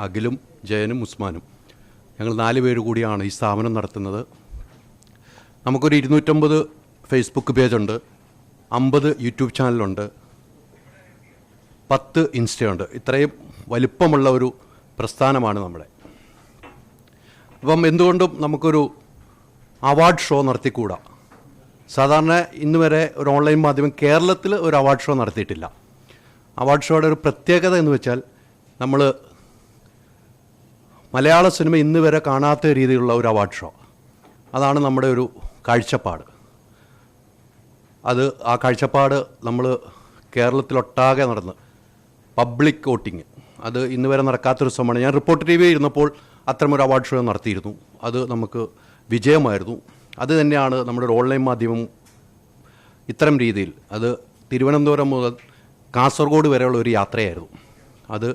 അഖിലും ജയനും ഉസ്മാനും ഞങ്ങൾ 4 പേര് കൂടിയാണ് ഈ സ്ഥാപനം നടത്തുന്നത്. നമുക്കൊരു 250 ഫേസ്ബുക്ക് പേജുണ്ട്, 50 യൂട്യൂബ് ചാനലുണ്ട്, 10 ഇൻസ്റ്റയുണ്ട്. ഇത്രയും വലിപ്പമുള്ള ഒരു പ്രസ്ഥാനമാണ് നമ്മുടെ. അപ്പം എന്തുകൊണ്ടും നമുക്കൊരു അവാർഡ് ഷോ നടത്തിക്കൂടാ. സാധാരണ ഇന്ന് വരെ ഒരു ഓൺലൈൻ മാധ്യമം കേരളത്തിൽ ഒരു അവാർഡ് ഷോ നടത്തിയിട്ടില്ല. അവാർഡ് ഷോയുടെ ഒരു പ്രത്യേകത എന്ന് വെച്ചാൽ നമ്മൾ മലയാള സിനിമ ഇന്ന് വരെ കാണാത്ത രീതിയിലുള്ള ഒരു അവാർഡ് ഷോ. അതാണ് നമ്മുടെ ഒരു കാഴ്ചപ്പാട്. ആ കാഴ്ചപ്പാട് നമ്മൾ കേരളത്തിലൊട്ടാകെ നടന്ന് പബ്ലിക് വോട്ടിങ് അത് ഇന്ന് വരെ നടക്കാത്തൊരു ശ്രമമാണ്. ഞാൻ റിപ്പോർട്ടർ ടി വി ഇരുന്നപ്പോൾ അത്തരമൊരു അവാർഡ് ഷോ നടത്തിയിരുന്നു. അത് നമുക്ക് വിജയമായിരുന്നു. അത് തന്നെയാണ് നമ്മുടെ ഒരു ഓൺലൈൻ മാധ്യമം ഇത്തരം രീതിയിൽ അത് തിരുവനന്തപുരം മുതൽ കാസർഗോഡ് വരെയുള്ള ഒരു യാത്രയായിരുന്നു. അത്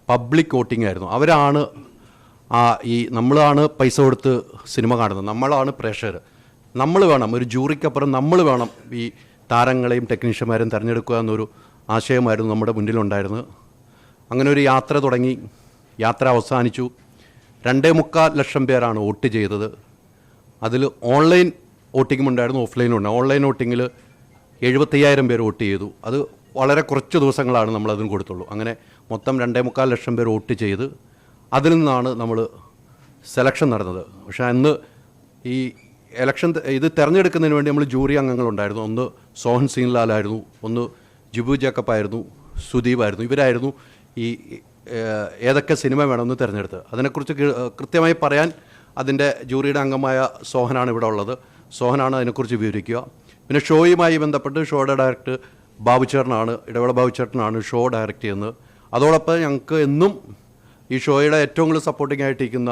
പബ്ലിക് വോട്ടിംഗ് ആയിരുന്നു. അവരാണ് നമ്മളാണ് പൈസ കൊടുത്ത് സിനിമ കാണുന്നത്, നമ്മളാണ് പ്രേക്ഷകർ. നമ്മൾ വേണം, ഒരു ജൂറിക്കപ്പുറം നമ്മൾ വേണം ഈ താരങ്ങളെയും ടെക്നീഷ്യന്മാരെയും തിരഞ്ഞെടുക്കുക എന്നൊരു ആശയമായിരുന്നു നമ്മുടെ മുന്നിലുണ്ടായിരുന്നത്. അങ്ങനെ ഒരു യാത്ര തുടങ്ങി. യാത്ര അവസാനിച്ചു. 2.25 ലക്ഷം പേരാണ് വോട്ട് ചെയ്തത്. അതിൽ ഓൺലൈൻ വോട്ടിങ്ങും ഉണ്ടായിരുന്നു, ഓഫ്ലൈനും ഉണ്ട്. ഓൺലൈൻ വോട്ടിങ്ങിൽ 75,000 പേര് വോട്ട് ചെയ്തു. അത് വളരെ കുറച്ച് ദിവസങ്ങളാണ് നമ്മളതിന് കൊടുത്തുള്ളൂ. അങ്ങനെ മൊത്തം 2.25 ലക്ഷം പേർ വോട്ട് ചെയ്ത് അതിൽ നിന്നാണ് നമ്മൾ സെലക്ഷൻ നടന്നത്. പക്ഷേ അന്ന് ഈ ഇലക്ഷൻ തിരഞ്ഞെടുക്കുന്നതിന് വേണ്ടി നമ്മൾ ജൂറി അംഗങ്ങളുണ്ടായിരുന്നു. ഒന്ന് സോഹൻ സീൻലാലായിരുന്നു, ഒന്ന് ജിബു ജേക്കബായിരുന്നു, സുദീപായിരുന്നു. ഇവരായിരുന്നു ഈ ഏതൊക്കെ സിനിമ വേണമെന്ന് തിരഞ്ഞെടുത്തത്. അതിനെക്കുറിച്ച് കൃത്യമായി പറയാൻ അതിൻ്റെ ജൂറിയുടെ അംഗമായ സോഹനാണ് ഇവിടെ ഉള്ളത്. സോഹനാണ് അതിനെക്കുറിച്ച് വിവരിക്കുക. പിന്നെ ഷോയുമായി ബന്ധപ്പെട്ട് ഷോയുടെ ഡയറക്ടർ ബാബുചേട്ടനാണ്, ഇടവേള ബാബുചേട്ടനാണ് ഷോ ഡയറക്റ്റ് ചെയ്യുന്നത്. അതോടൊപ്പം ഞങ്ങൾക്ക് എന്നും ഈ ഷോയുടെ ഏറ്റവും കൂടുതൽ സപ്പോർട്ടിംഗ് ആയിട്ടിരിക്കുന്ന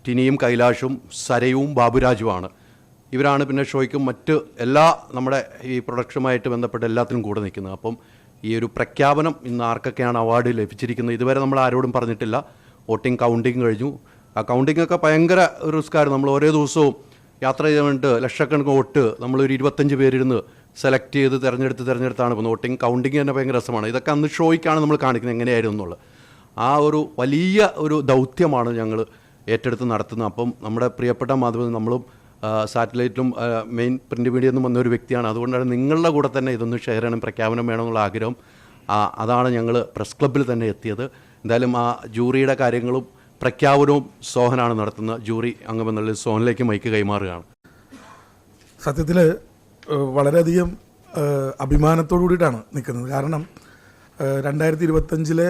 ടിനിയും കൈലാഷും സരയും ബാബുരാജുമാണ്. ഇവരാണ് പിന്നെ ഷോയ്ക്കും മറ്റ് എല്ലാ നമ്മുടെ ഈ പ്രൊഡക്ഷനുമായിട്ട് ബന്ധപ്പെട്ട് എല്ലാത്തിനും കൂടെ നിൽക്കുന്നത്. അപ്പം ഈ ഒരു പ്രഖ്യാപനം ഇന്ന് ആർക്കൊക്കെയാണ് അവാർഡ് ലഭിച്ചിരിക്കുന്നത് ഇതുവരെ നമ്മൾ ആരോടും പറഞ്ഞിട്ടില്ല. വോട്ടിംഗ് കൗണ്ടിങ് കഴിഞ്ഞു. ആ കൗണ്ടിങ്ങൊക്കെ ഭയങ്കര ഒരു റിസ്ക്കായിരുന്നു. നമ്മൾ ഓരോ ദിവസവും യാത്ര ചെയ്യാൻ വേണ്ടിയിട്ട് ലക്ഷക്കണക്കിന് വോട്ട് നമ്മളൊരു 25 പേരിരുന്ന് സെലക്ട് ചെയ്ത് തിരഞ്ഞെടുത്താണ് പോകുന്നത്. വോട്ടിംഗ് കൗണ്ടിങ് തന്നെ ഭയങ്കര രസമാണ്. ഇതൊക്കെ അന്ന് ഷോയ്ക്കാണ് നമ്മൾ കാണിക്കുന്നത് എങ്ങനെയായിരുന്നു എന്നുള്ളത്. ആ ഒരു വലിയ ഒരു ദൗത്യമാണ് ഞങ്ങൾ ഏറ്റെടുത്ത് നടത്തുന്നത്. അപ്പം നമ്മുടെ പ്രിയപ്പെട്ട മാധ്യമം നമ്മളും സാറ്റലൈറ്റിലും മെയിൻ പ്രിൻ്റ് മീഡിയയിൽ നിന്നും വന്നൊരു വ്യക്തിയാണ്. അതുകൊണ്ടാണ് നിങ്ങളുടെ കൂടെ തന്നെ ഇതൊന്ന് ഷെയർ ചെയ്യണം, പ്രഖ്യാപനം വേണമെന്നുള്ള ആഗ്രഹം. അതാണ് ഞങ്ങൾ പ്രസ് ക്ലബ്ബിൽ തന്നെ എത്തിയത്. എന്തായാലും ആ ജൂറിയുടെ കാര്യങ്ങളും പ്രഖ്യാപനവും സോഹനാണ് നടത്തുന്നത്. ജൂറി അംഗമെന്നുള്ളത് സോഹനിലേക്ക് മൈക്ക് കൈമാറുകയാണ്. സത്യത്തിൽ വളരെയധികം അഭിമാനത്തോടു കൂടിയിട്ടാണ് നിൽക്കുന്നത്. കാരണം 2025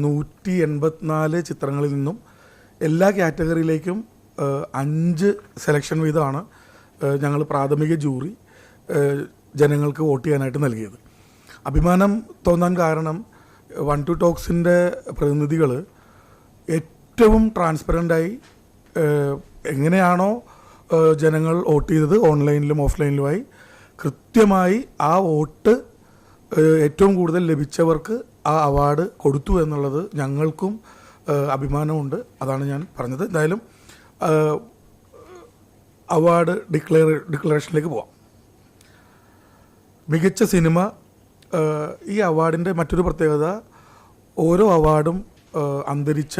184 ചിത്രങ്ങളിൽ നിന്നും എല്ലാ കാറ്റഗറിയിലേക്കും 5 സെലക്ഷൻ വീതമാണ് ഞങ്ങൾ പ്രാഥമിക ജൂറി ജനങ്ങൾക്ക് വോട്ട് ചെയ്യാനായിട്ട് നൽകിയത്. അഭിമാനം തോന്നാൻ കാരണം 1-2 ടോക്സിൻ്റെ പ്രതിനിധികൾ ഏറ്റവും ട്രാൻസ്പെറൻ്റായി എങ്ങനെയാണോ ജനങ്ങൾ വോട്ട് ചെയ്തത് ഓൺലൈനിലും ഓഫ്ലൈനിലുമായി കൃത്യമായി ആ വോട്ട് ഏറ്റവും കൂടുതൽ ലഭിച്ചവർക്ക് ആ അവാർഡ് കൊടുത്തു എന്നുള്ളത് ഞങ്ങൾക്കും അഭിമാനമുണ്ട്. അതാണ് ഞാൻ പറഞ്ഞത്. എന്തായാലും അവാർഡ് ഡിക്ലറേഷനിലേക്ക് പോവാം. മികച്ച സിനിമ. ഈ അവാർഡിൻ്റെ മറ്റൊരു പ്രത്യേകത, ഓരോ അവാർഡും അന്തരിച്ച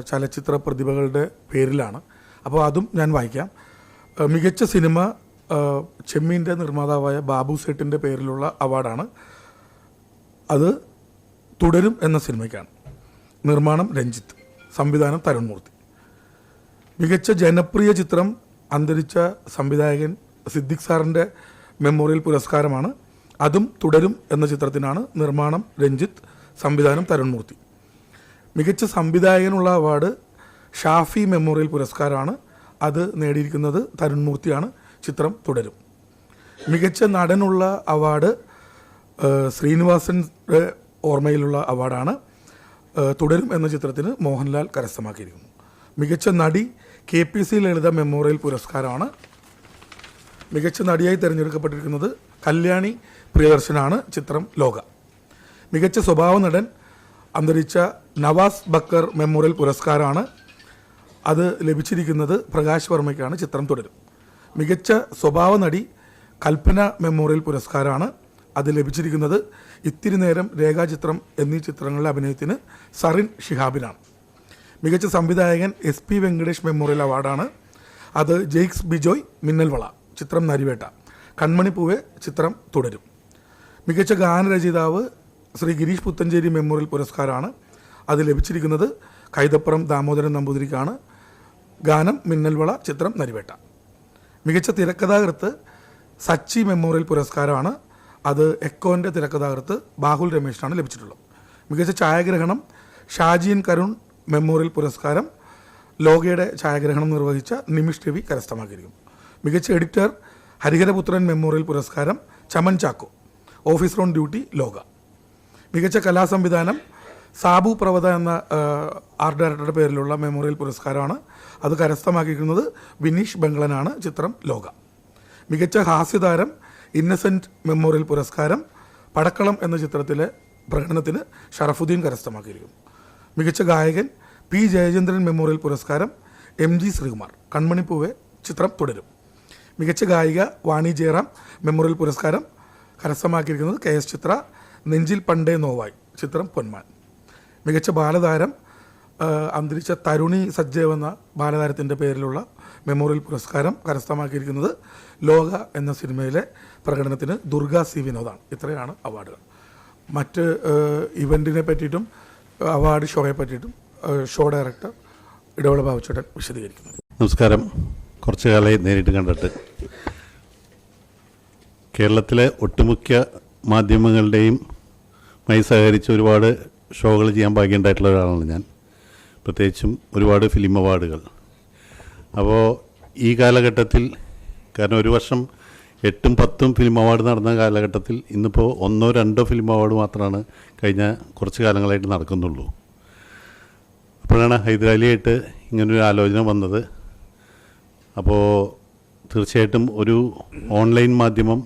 ചലച്ചിത്ര പ്രതിഭകളുടെ പേരിലാണ്. അപ്പോൾ അതും ഞാൻ വായിക്കാം. മികച്ച സിനിമ ചെമ്മീൻ്റെ നിർമ്മാതാവായ ബാബു സേട്ടിൻ്റെ പേരിലുള്ള അവാർഡാണ്. അത് തുടരും എന്ന സിനിമയ്ക്കാണ്. നിർമ്മാണം രഞ്ജിത്ത്, സംവിധാനം തരുൺമൂർത്തി. മികച്ച ജനപ്രിയ ചിത്രം അന്തരിച്ച സംവിധായകൻ സിദ്ദിഖ് സാറിൻ്റെ മെമ്മോറിയൽ പുരസ്കാരമാണ്. അതും തുടരും എന്ന ചിത്രത്തിനാണ്. നിർമ്മാണം രഞ്ജിത്ത്, സംവിധാനം തരുൺമൂർത്തി. മികച്ച സംവിധായകനുള്ള അവാർഡ് ഷാഫി മെമ്മോറിയൽ പുരസ്കാരമാണ്. അത് നേടിയിരിക്കുന്നത് തരുൺമൂർത്തിയാണ്. ചിത്രം തുടരും. മികച്ച നടനുള്ള അവാർഡ് ശ്രീനിവാസൻ്റെ ഓർമ്മയിലുള്ള അവാർഡാണ്. തുടരും എന്ന ചിത്രത്തിന് മോഹൻലാൽ കരസ്ഥമാക്കിയിരിക്കുന്നു. മികച്ച നടി KPC ലളിത മെമ്മോറിയൽ പുരസ്കാരമാണ്. മികച്ച നടിയായി തിരഞ്ഞെടുക്കപ്പെട്ടിരിക്കുന്നത് കല്യാണി പ്രിയദർശനാണ്. ചിത്രം ലോക. മികച്ച സ്വഭാവ നടൻ അന്തരിച്ച നവാസ് ബക്കർ മെമ്മോറിയൽ പുരസ്കാരമാണ്. അത് ലഭിച്ചിരിക്കുന്നത് പ്രകാശ് വർമ്മയ്ക്കാണ്. ചിത്രം തുടരും. മികച്ച സ്വഭാവ നടി കൽപ്പന മെമ്മോറിയൽ പുരസ്കാരമാണ്. അത് ലഭിച്ചിരിക്കുന്നത് ഇത്തിരി നേരം, രേഖാചിത്രം എന്നീ ചിത്രങ്ങളിലെ അഭിനയത്തിന് സറിൻ ഷിഹാബിനാണ്. മികച്ച സംവിധായകൻ SP വെങ്കടേഷ് മെമ്മോറിയൽ അവാർഡാണ്. അത് ജെയ്ക്സ് ബിജോയ് മിന്നൽവള, ചിത്രം നരിവേട്ട. കൺമണിപ്പൂവെ, ചിത്രം തുടരും. മികച്ച ഗാനരചയിതാവ് ശ്രീ ഗിരീഷ് പുത്തഞ്ചേരി മെമ്മോറിയൽ പുരസ്കാരമാണ്. അത് ലഭിച്ചിരിക്കുന്നത് കൈതപ്പുറം ദാമോദരൻ നമ്പൂതിരിക്കാണ്. ഗാനം മിന്നൽവള, ചിത്രം നരിവേട്ട. മികച്ച തിരക്കഥാകൃത്ത് സച്ചി മെമ്മോറിയൽ പുരസ്കാരമാണ്. അത് എക്കോൻ്റെ തിരക്കഥാകൃത്ത് ബാഹുൽ രമേശിനാണ് ലഭിച്ചിട്ടുള്ളത്. മികച്ച ഛായാഗ്രഹണം ഷാജിയൻ കരുൺ മെമ്മോറിയൽ പുരസ്കാരം ലോകയുടെ ഛായാഗ്രഹണം നിർവഹിച്ച നിമിഷ് രവി കരസ്ഥമാക്കിയിരിക്കുന്നു. മികച്ച എഡിറ്റർ ഹരിഹരപുത്രൻ മെമ്മോറിയൽ പുരസ്കാരം Chaman Chacko, officer on duty, ലോക. മികച്ച കലാസംവിധാനം സാബു പ്രവത എന്ന ആർട്ട് ഡയറക്ടറുടെ പേരിലുള്ള മെമ്മോറിയൽ പുരസ്കാരമാണ്. അത് കരസ്ഥമാക്കിയിരിക്കുന്നത് വിനീഷ് ബംഗ്ലനാണ്, ചിത്രം ലോക. മികച്ച ഹാസ്യതാരം ഇന്നസെൻറ്റ് മെമ്മോറിയൽ പുരസ്കാരം പടക്കളം എന്ന ചിത്രത്തിലെ പ്രകടനത്തിന് ഷറഫുദ്ദീൻ കരസ്ഥമാക്കിയിരിക്കുന്നു. മികച്ച ഗായകൻ P. ജയചന്ദ്രൻ മെമ്മോറിയൽ പുരസ്കാരം MG ശ്രീകുമാർ, കൺമണിപ്പൂവെ, ചിത്രം തുടരും. മികച്ച ഗായിക വാണി ജയറാം മെമ്മോറിയൽ പുരസ്കാരം കരസ്ഥമാക്കിയിരിക്കുന്നത് KS ചിത്ര, നെഞ്ചിൽ പണ്ടേ നോവായി, ചിത്രം പൊന്മാൻ. മികച്ച ബാലതാരം അന്തരിച്ച തരുണി സജ്ജേവ് എന്ന ബാലതാരത്തിൻ്റെ പേരിലുള്ള മെമ്മോറിയൽ പുരസ്കാരം കരസ്ഥമാക്കിയിരിക്കുന്നത് ലോക എന്ന സിനിമയിലെ പ്രകടനത്തിന് ദുർഗ C. വിനോദാണ്. ഇത്രയാണ് അവാർഡുകൾ. മറ്റ് ഇവൻറ്റിനെ പറ്റിയിട്ടും അവാർഡ് ഷോയെ പറ്റിയിട്ടും ഷോ ഡയറക്ടർ ഇടവള ബാബുച്ചേട്ടൻ വിശദീകരിക്കുന്നത്. നമസ്കാരം. കുറച്ചു കാലമായി നേരിട്ട് കണ്ടിട്ട് കേരളത്തിലെ ഒട്ടുമുഖ്യ മാധ്യമങ്ങളുടെയും സഹകരിച്ച് ഒരുപാട് ഷോകൾ ചെയ്യാൻ ഭാഗ്യമുണ്ടായിട്ടുള്ള ഒരാളാണ് ഞാൻ. പ്രത്യേകിച്ചും ഒരുപാട് ഫിലിം അവാർഡുകൾ. അപ്പോൾ ഈ കാലഘട്ടത്തിൽ, കാരണം ഒരു വർഷം 8ഉം 10ഉം ഫിലിം അവാർഡ് നടന്ന കാലഘട്ടത്തിൽ ഇന്നിപ്പോൾ 1ഓ 2ഓ ഫിലിം അവാർഡ് മാത്രമാണ് കഴിഞ്ഞ കുറച്ച് കാലങ്ങളായിട്ട് നടക്കുന്നുള്ളൂ. അപ്പോഴാണ് ഹൈദരാലിയായിട്ട് ഇങ്ങനൊരു ആലോചന വന്നത്. അപ്പോൾ തീർച്ചയായിട്ടും ഒരു ഓൺലൈൻ മാധ്യമം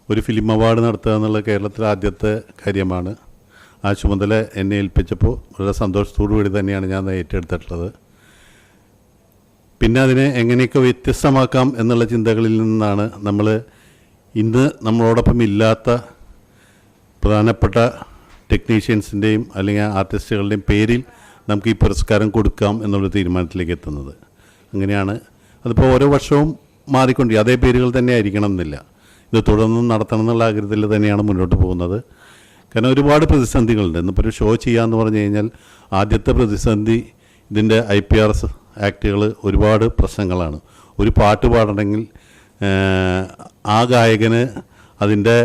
ഒരു ഫിലിം അവാർഡ് നടത്തുക എന്നുള്ളത് കേരളത്തിലെ ആദ്യത്തെ കാര്യമാണ്. ആ ചുമതല എന്നെ ഏൽപ്പിച്ചപ്പോൾ വളരെ സന്തോഷത്തോടു കൂടി തന്നെയാണ് ഞാൻ ഏറ്റെടുത്തിട്ടുള്ളത്. പിന്നെ അതിനെ എങ്ങനെയൊക്കെ വ്യത്യസ്തമാക്കാം എന്നുള്ള ചിന്തകളിൽ നിന്നാണ് നമ്മൾ ഇന്ന് നമ്മളോടൊപ്പം ഇല്ലാത്ത പ്രധാനപ്പെട്ട ടെക്നീഷ്യൻസിൻ്റെയും അല്ലെങ്കിൽ ആർട്ടിസ്റ്റുകളുടെയും പേരിൽ നമുക്ക് ഈ പുരസ്കാരം കൊടുക്കാം എന്നുള്ള തീരുമാനത്തിലേക്ക് എത്തുന്നത്. അങ്ങനെയാണ് അതിപ്പോൾ ഓരോ വർഷവും മാറിക്കൊണ്ടിരിക്കും. അതേ പേരുകൾ തന്നെ ആയിരിക്കണം എന്നില്ല. ഇത് തുടർന്നും നടത്തണം എന്നുള്ള ആഗ്രഹത്തിൽ തന്നെയാണ് മുന്നോട്ട് പോകുന്നത്. കാരണം ഒരുപാട് പ്രതിസന്ധികളുണ്ട്. ഇന്നിപ്പോൾ ഒരു ഷോ ചെയ്യാമെന്ന് പറഞ്ഞു കഴിഞ്ഞാൽ ആദ്യത്തെ പ്രതിസന്ധി ഇതിൻ്റെ IPR ആക്റ്റുകൾ ഒരുപാട് പ്രശ്നങ്ങളാണ്. ഒരു പാട്ട് പാടണമെങ്കിൽ ആ ഗായകന് അതിൻ്റെ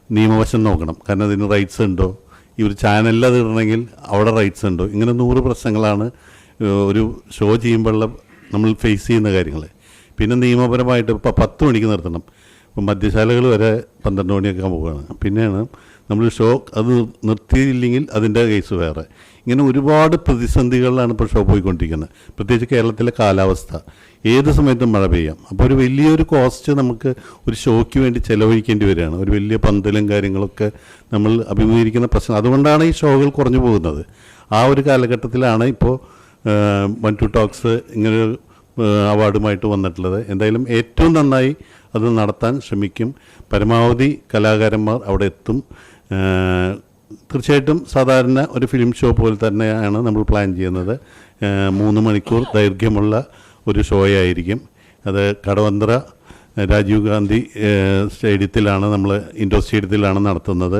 നിയമവശം നോക്കണം. കാരണം അതിന് റൈറ്റ്സ് ഉണ്ടോ, ഈ ഒരു ചാനലിൽ അത് ഇടണമെങ്കിൽ അവിടെ റൈറ്റ്സ് ഉണ്ടോ, ഇങ്ങനെ 100 പ്രശ്നങ്ങളാണ് ഒരു ഷോ ചെയ്യുമ്പോഴുള്ള നമ്മൾ ഫേസ് ചെയ്യുന്ന കാര്യങ്ങൾ. പിന്നെ നിയമപരമായിട്ട് ഇപ്പോൾ 10 മണിക്ക് നിർത്തണം. ഇപ്പം മദ്യശാലകൾ വരെ 12 മണിയൊക്കെ പോവുകയാണ്. പിന്നെയാണ് നമ്മൾ ഷോ അത് നിർത്തിയില്ലെങ്കിൽ അതിൻ്റെ കേസ് വേറെ. ഇങ്ങനെ ഒരുപാട് പ്രതിസന്ധികളിലാണ് ഇപ്പോൾ ഷോ പോയിക്കൊണ്ടിരിക്കുന്നത്. പ്രത്യേകിച്ച് കേരളത്തിലെ കാലാവസ്ഥ, ഏത് സമയത്തും മഴ പെയ്യാം. അപ്പോൾ ഒരു വലിയൊരു കോസ്റ്റ് നമുക്ക് ഒരു ഷോയ്ക്ക് വേണ്ടി ചിലവഴിക്കേണ്ടി വരികയാണ്. ഒരു വലിയ പന്തലും കാര്യങ്ങളൊക്കെ നമ്മൾ അഭിമുഖീകരിക്കുന്ന പ്രശ്നം. അതുകൊണ്ടാണ് ഈ ഷോകൾ കുറഞ്ഞു പോകുന്നത്. ആ ഒരു കാലഘട്ടത്തിലാണ് ഇപ്പോൾ 1-2 ടോക്സ് ഇങ്ങനൊരു അവാർഡുമായിട്ട് വന്നിട്ടുള്ളത്. എന്തായാലും ഏറ്റവും നന്നായി അത് നടത്താൻ ശ്രമിക്കും. പരമാവധി കലാകാരന്മാർ അവിടെ എത്തും. തീർച്ചയായിട്ടും സാധാരണ ഒരു ഫിലിം ഷോ പോലെ തന്നെയാണ് നമ്മൾ പ്ലാൻ ചെയ്യുന്നത്. 3 മണിക്കൂർ ദൈർഘ്യമുള്ള ഒരു ഷോയായിരിക്കും. അത് കടവന്ത്ര രാജീവ് ഗാന്ധി സ്റ്റേഡിയത്തിലാണ്, നമ്മൾ ഇൻഡോർ സ്റ്റേഡിയത്തിലാണ് നടത്തുന്നത്.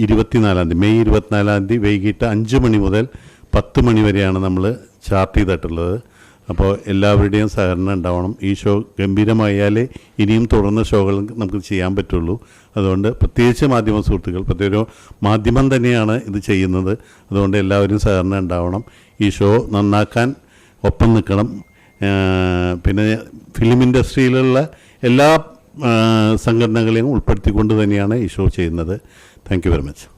24-ാം തീയതി, മെയ് 24-ാം തീയതി വൈകിട്ട് 5 മണി മുതൽ 10 മണി വരെയാണ് നമ്മൾ ചാർട്ട് ചെയ്തിട്ടുള്ളത്. അപ്പോൾ എല്ലാവരുടെയും സഹകരണം ഉണ്ടാവണം. ഈ ഷോ ഗംഭീരമായാലേ ഇനിയും തുടർന്ന് ഷോകൾ നമുക്ക് ചെയ്യാൻ പറ്റുള്ളൂ. അതുകൊണ്ട് പ്രത്യേകിച്ച് മാധ്യമ സുഹൃത്തുക്കൾ, പ്രത്യേക മാധ്യമം തന്നെയാണ് ഇത് ചെയ്യുന്നത്. അതുകൊണ്ട് എല്ലാവരും സഹകരണം ഉണ്ടാവണം. ഈ ഷോ നന്നാക്കാൻ ഒപ്പം നിൽക്കണം. പിന്നെ ഫിലിം ഇൻഡസ്ട്രിയിലുള്ള എല്ലാ സംഘടനകളെയും ഉൾപ്പെടുത്തിക്കൊണ്ട് തന്നെയാണ് ഈ ഷോ ചെയ്യുന്നത്. Thank you very much.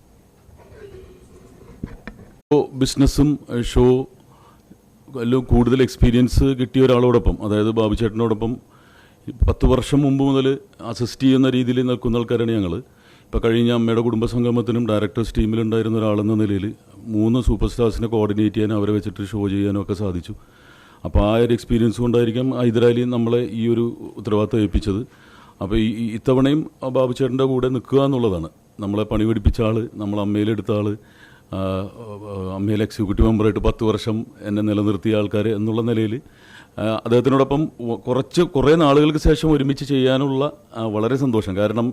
ബിസിനസ്സും ഷോ എല്ലാം കൂടുതൽ എക്സ്പീരിയൻസ് കിട്ടിയ ഒരാളോടൊപ്പം, അതായത് ബാബുചേട്ടനോടൊപ്പം 10 വർഷം മുമ്പ് മുതൽ അസിസ്റ്റ് ചെയ്യുന്ന രീതിയിൽ നിൽക്കുന്ന ആൾക്കാരാണ് ഞങ്ങൾ. ഇപ്പോൾ കഴിഞ്ഞ അമ്മയുടെ കുടുംബസംഗമത്തിനും ഡയറക്ടേഴ്സ് ടീമിലുണ്ടായിരുന്ന ഒരാളെന്ന നിലയിൽ 3 സൂപ്പർ സ്റ്റാർസിനെ കോർഡിനേറ്റ് ചെയ്യാനും അവരെ വെച്ചിട്ട് ഷോ ചെയ്യാനും ഒക്കെ സാധിച്ചു. അപ്പോൾ ആ ഒരു എക്സ്പീരിയൻസ് കൊണ്ടായിരിക്കും ഹൈദരാലി നമ്മളെ ഈ ഒരു ഉത്തരവാദിത്തം ഏൽപ്പിച്ചത്. അപ്പോൾ ഇത്തവണയും ബാബുചേട്ടൻ്റെ കൂടെ നിൽക്കുക എന്നുള്ളതാണ്. നമ്മളെ പണി പഠിപ്പിച്ച ആൾ, നമ്മളെ അമ്മയിലെടുത്ത ആൾ, അമ്മയിൽ എക്സിക്യൂട്ടീവ് മെമ്പറായിട്ട് 10 വർഷം എന്നെ നിലനിർത്തിയ ആൾക്കാർ എന്നുള്ള നിലയിൽ അദ്ദേഹത്തിനോടൊപ്പം കുറേ നാളുകൾക്ക് ശേഷം ഒരുമിച്ച് ചെയ്യാനുള്ള വളരെ സന്തോഷം. കാരണം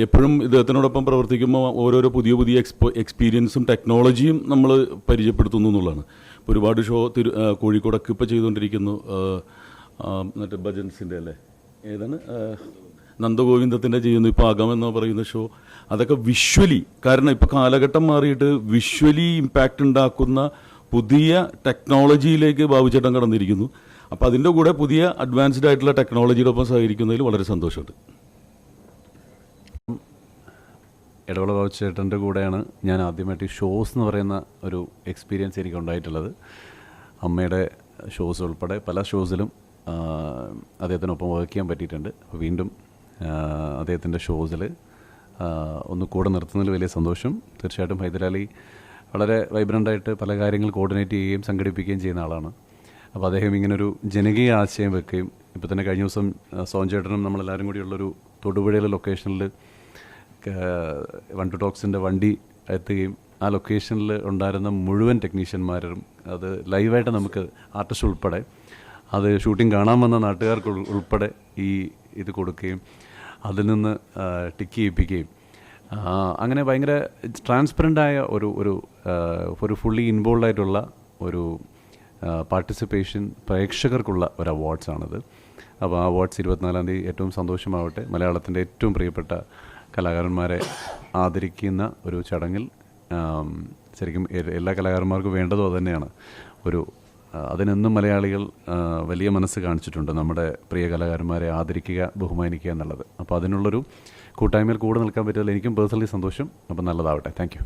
എപ്പോഴും ഇദ്ദേഹത്തിനോടൊപ്പം പ്രവർത്തിക്കുമ്പോൾ ഓരോരോ പുതിയ എക്സ്പീരിയൻസും ടെക്നോളജിയും നമ്മൾ പരിചയപ്പെടുത്തുന്നു എന്നുള്ളതാണ്. ഇപ്പോൾ ഒരുപാട് ഷോ കോഴിക്കോടൊക്കെ ഇപ്പോൾ ചെയ്തുകൊണ്ടിരിക്കുന്നു. മറ്റേ ഭജൻസിൻ്റെ അല്ലേ, ഏതാണ്, നന്ദഗോവിന്ദത്തിൻ്റെ ചെയ്യുന്നു, ഇപ്പോൾ ആഗമെന്ന് പറയുന്ന ഷോ. അതൊക്കെ വിഷ്വലി, കാരണം ഇപ്പോൾ കാലഘട്ടം മാറിയിട്ട് വിഷ്വലി ഇമ്പാക്റ്റ് ഉണ്ടാക്കുന്ന പുതിയ ടെക്നോളജിയിലേക്ക് ബാബുചേട്ടൻ കടന്നിരിക്കുന്നു. അപ്പോൾ അതിൻ്റെ കൂടെ പുതിയ അഡ്വാൻസ്ഡ് ആയിട്ടുള്ള ടെക്നോളജിയുടെ ഒപ്പം സഹകരിക്കുന്നതിൽ വളരെ സന്തോഷമുണ്ട്. ഇടവേള ബാബുചേട്ടൻ്റെ കൂടെയാണ് ഞാൻ ആദ്യമായിട്ട് ഈ ഷോസ് എന്ന് പറയുന്ന ഒരു എക്സ്പീരിയൻസ് എനിക്ക് ഉണ്ടായിട്ടുള്ളത്. അമ്മയുടെ ഷോസ് ഉൾപ്പെടെ പല ഷോസിലും അദ്ദേഹത്തിനൊപ്പം വർക്ക് ചെയ്യാൻ പറ്റിയിട്ടുണ്ട്. അപ്പോൾ വീണ്ടും അദ്ദേഹത്തിൻ്റെ ഷോസിൽ ഒന്ന് കൂടെ നിർത്തുന്നതിൽ വലിയ സന്തോഷം. തീർച്ചയായിട്ടും ഹൈദരാലി വളരെ വൈബ്രൻ്റായിട്ട് പല കാര്യങ്ങൾ കോർഡിനേറ്റ് ചെയ്യുകയും സംഘടിപ്പിക്കുകയും ചെയ്യുന്ന ആളാണ്. അപ്പോൾ അദ്ദേഹം ഇങ്ങനൊരു ജനകീയ ആശയം വെക്കുകയും, ഇപ്പോൾ തന്നെ കഴിഞ്ഞ ദിവസം സോഞ്ചേട്ടനും നമ്മളെല്ലാവരും കൂടിയുള്ളൊരു തൊടുപുഴയിലെ ലൊക്കേഷനിൽ വൺ ടു ടോക്സിൻ്റെ വണ്ടി എത്തുകയും ആ ലൊക്കേഷനിൽ ഉണ്ടായിരുന്ന മുഴുവൻ ടെക്നീഷ്യന്മാരും അത് ലൈവായിട്ട് നമുക്ക് ആർട്ടിസ്റ്റ് ഉൾപ്പെടെ അത് ഷൂട്ടിംഗ് കാണാൻ വന്ന നാട്ടുകാർക്ക് ഉൾപ്പെടെ ഇത് കൊടുക്കുകയും അതിൽ നിന്ന് ടിക്ക് ചെയ്യിപ്പിക്കുകയും അങ്ങനെ ഭയങ്കര ട്രാൻസ്പെറൻ്റായ ഒരു ഫുള്ളി ഇൻവോൾവ് ആയിട്ടുള്ള ഒരു പാർട്ടിസിപ്പേഷൻ പ്രേക്ഷകർക്കുള്ള ഒരു അവാർഡ്സാണിത്. അപ്പോൾ ആ അവാർഡ്സ് 24-ാം തീയതി ഏറ്റവും സന്തോഷമാവട്ടെ. മലയാളത്തിൻ്റെ ഏറ്റവും പ്രിയപ്പെട്ട കലാകാരന്മാരെ ആദരിക്കുന്ന ഒരു ചടങ്ങിൽ ശരിക്കും എല്ലാ കലാകാരന്മാർക്കും വേണ്ടതും അതുതന്നെയാണ്. അതിനെന്നും മലയാളികൾ വലിയ മനസ്സ് കാണിച്ചിട്ടുണ്ട്, നമ്മുടെ പ്രിയ കലാകാരന്മാരെ ആദരിക്കുക, ബഹുമാനിക്കുക എന്നുള്ളത്. അപ്പോൾ അതിനുള്ളൊരു കൂട്ടായ്മയിൽ കൂടെ നിൽക്കാൻ പറ്റിയതിൽ എനിക്കും പേഴ്സണലി സന്തോഷം. അപ്പം നല്ലതാവട്ടെ. Thank you.